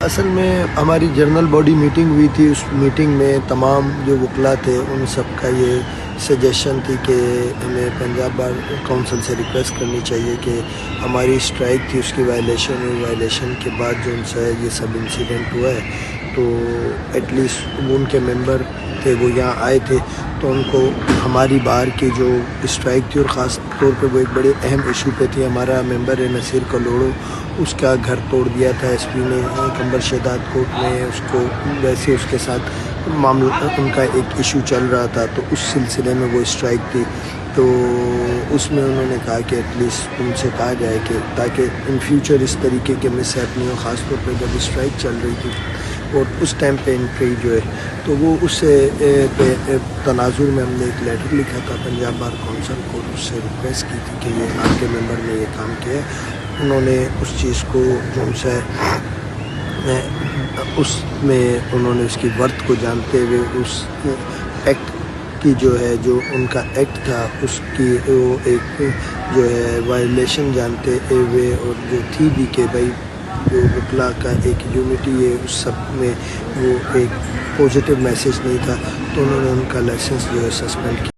اصل میں ہماری جنرل باڈی میٹنگ ہوئی تھی. اس میٹنگ میں تمام جو وکلاء تھے ان سب کا یہ سجیشن تھی کہ ہمیں پنجاب بار کونسل سے ریکویسٹ کرنی چاہیے کہ ہماری اسٹرائک تھی اس کی وائلیشن ہوئی. وائلیشن کے بعد جو ان سے یہ سب انسیڈنٹ ہوا ہے تو ایٹ لیسٹ وہ ان کے ممبر تھے وہ یہاں آئے تھے تو ان کو ہماری باہر کی جو اسٹرائک تھی اور خاص طور پہ وہ ایک بڑے اہم ایشو پہ تھی. ہمارا ممبر ہے نصیر کلوڑو, اس کا گھر توڑ دیا تھا ایس پی نے کمبر شہداد کوٹ میں. اس کو ویسے اس کے ساتھ معاملہ ان کا ایک ایشو چل رہا تھا تو اس سلسلے میں وہ اسٹرائک تھی. تو اس میں انہوں نے کہا کہ ایٹ لیسٹ ان سے کہا جائے کہ تاکہ ان فیوچر اس طریقے کے مس ہیپننگ ہو, خاص طور پہ جب اسٹرائک چل رہی تھی اور اس ٹائم پہ انٹری جو ہے تو وہ اس سے تناظر میں ہم نے ایک لیٹر لکھا تھا پنجاب بار کونسل کو, اس سے ریکویسٹ کی تھی کہ یہ آپ کے ممبر نے یہ کام کیا ہے. انہوں نے اس چیز کو جو ان سے اس میں انہوں نے اس کی ورتھ کو جانتے ہوئے اس ایکٹ کی جو ہے جو ان کا ایکٹ تھا اس کی وہ ایک جو ہے وائلیشن جانتے ہوئے اور جو تھی بھی کہ بھائی جو وکلاء کا ایک یونٹی ہے اس سب میں وہ ایک پازیٹیو میسیج نہیں تھا تو انہوں نے ان کا لائسنس جو ہے سسپینڈ کیا.